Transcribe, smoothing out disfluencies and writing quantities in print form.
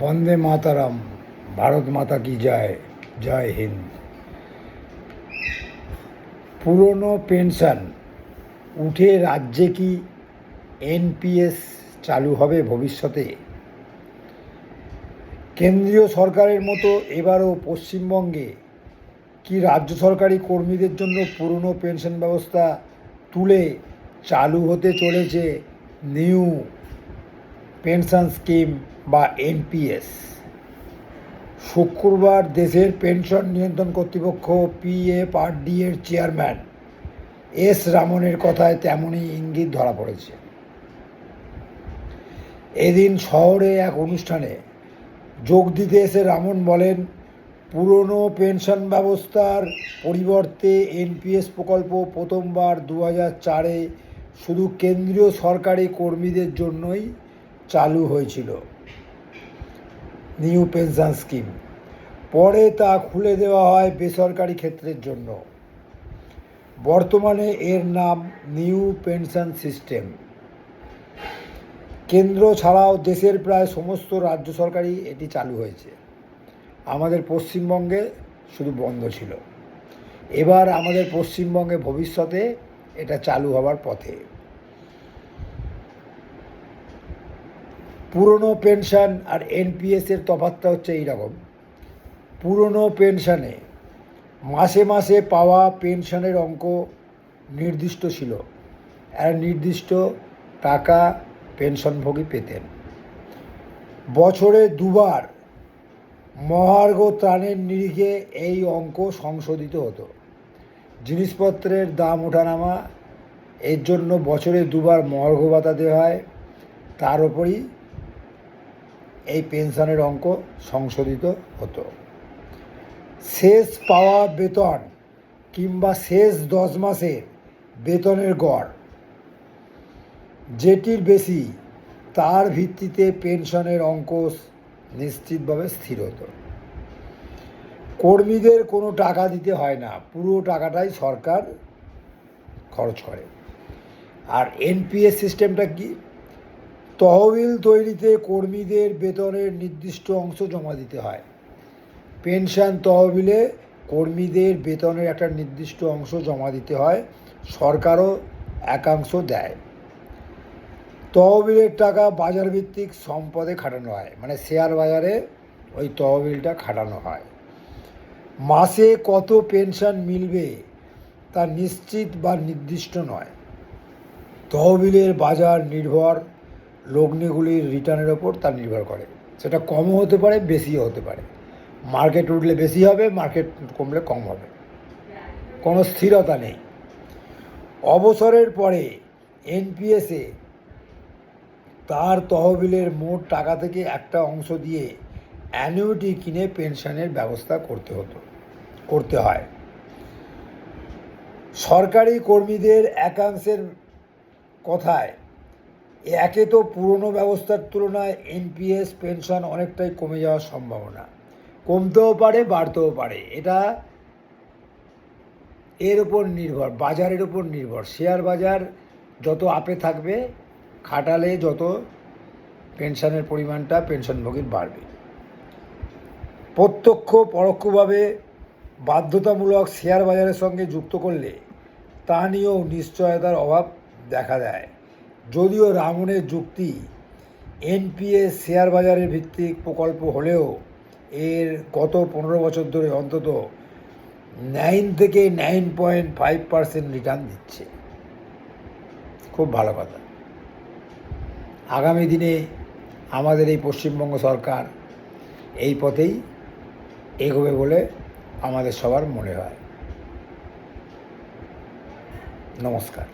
বন্দে মাতারাম, ভারত মাতা কি জয়, জয় হিন্দ। পুরনো পেনশন উঠে রাজ্যে কি এনপিএস চালু হবে ভবিষ্যতে? কেন্দ্রীয় সরকারের মতো এবারও পশ্চিমবঙ্গে কি রাজ্য সরকারি কর্মীদের জন্য পুরনো পেনশন ব্যবস্থা তুলে চালু হতে চলেছে নিউ পেনশন স্কিম বা এনপিএস? শুক্রবার দেশের পেনশন নিয়ন্ত্রণ কর্তৃপক্ষ পিএফআরডি এর চেয়ারম্যান এস রামনের কথায় তেমনই ইঙ্গিত ধরা পড়েছে। এদিন শহরে এক অনুষ্ঠানে যোগ দিতে এসে রামন বলেন, পুরনো পেনশন ব্যবস্থার পরিবর্তে এনপিএস প্রকল্প প্রথমবার 2004-এ শুধু কেন্দ্রীয় সরকারি কর্মীদের জন্যই চালু হয়েছিল নিউ পেনশন স্কিম। পরে তা খুলে দেওয়া হয় বেসরকারি ক্ষেত্রের জন্য। বর্তমানে এর নাম নিউ পেনশন সিস্টেম। কেন্দ্র ছাড়াও দেশের প্রায় সমস্ত রাজ্য সরকারি এটি চালু হয়েছে। আমাদের পশ্চিমবঙ্গে শুধু বন্ধ ছিল। এবার আমাদের পশ্চিমবঙ্গে ভবিষ্যতে এটা চালু হওয়ার পথে। পুরনো পেনশন আর এনপিএসের তফাৎটা হচ্ছে এইরকম। পুরনো পেনশনে মাসে মাসে পাওয়া পেনশনের অঙ্ক নির্দিষ্ট ছিল, আর নির্দিষ্ট টাকা পেনশনভোগী পেতেন। বছরে দুবার মহার্ঘ ত্রাণের নিরিখে এই অঙ্ক সংশোধিত হতো। জিনিসপত্রের দাম ওঠানামা, এর জন্য বছরে দুবার মহার্ঘ ভাতা দেওয়া হয়। তার উপরই এই পেনশনের অঙ্ক সংশোধিত হতো। শেষ পাওয়া বেতন কিংবা শেষ 10 মাসের বেতনের গড় যেটির বেশি, তার ভিত্তিতে পেনশনের অঙ্ক নিশ্চিতভাবে স্থির হতো। কর্মীদের কোনো টাকা দিতে হয় না, পুরো টাকাটাই সরকার খরচ করে। আর এনপিএস সিস্টেমটা কি? তহবিল তৈরিতে কর্মীদের বেতনের নির্দিষ্ট অংশ জমা দিতে হয়। পেনশন তহবিলে কর্মীদের বেতনের একটা নির্দিষ্ট অংশ জমা দিতে হয়, সরকারও একাংশ দেয়। তহবিলের টাকা বাজারভিত্তিক সম্পদে খাটানো হয়, মানে শেয়ার বাজারে ওই তহবিলটা খাটানো হয়। মাসে কত পেনশন মিলবে তা নিশ্চিত বা নির্দিষ্ট নয়। তহবিলের বাজার নির্ভর লগ্নিগুলির রিটার্নের ওপর তা নির্ভর করে। সেটা কমও হতে পারে, বেশিও হতে পারে। মার্কেট উঠলে বেশি হবে, মার্কেট কমলে কম হবে, কোনো স্থিরতা নেই। অবসরের পরে এনপিএসে তার তহবিলের মোট টাকা থেকে একটা অংশ দিয়ে অ্যানুইটি কিনে পেনশনের ব্যবস্থা করতে হয়। সরকারি কর্মীদের একাংশের কথায়, একে তো পুরনো ব্যবস্থার তুলনায় এনপিএস পেনশন অনেকটাই কমে যাওয়ার সম্ভাবনা, কমতেও পারে বাড়তেও পারে। এটা এর ওপর নির্ভর, বাজারের ওপর নির্ভর। শেয়ার বাজার যত আপে থাকবে, খাটালে যত পেনশনের পরিমাণটা পেনশনভোগীর বাড়বে। প্রত্যক্ষ পরোক্ষভাবে বাধ্যতামূলক শেয়ার বাজারের সঙ্গে যুক্ত করলে তা নিয়েও নিশ্চয়তার অভাব দেখা দেয়। যদিও রামনের যুক্তি, এনপিএস শেয়ার বাজারের ভিত্তিক প্রকল্প হলেও এর গত 15 বছর ধরে অন্তত 9 থেকে 9.5% রিটার্ন দিচ্ছে। খুব ভালো কথা। আগামী দিনে আমাদের এই পশ্চিমবঙ্গ সরকার এই পথেই এগোবে বলে আমাদের সবার মনে হয়। নমস্কার।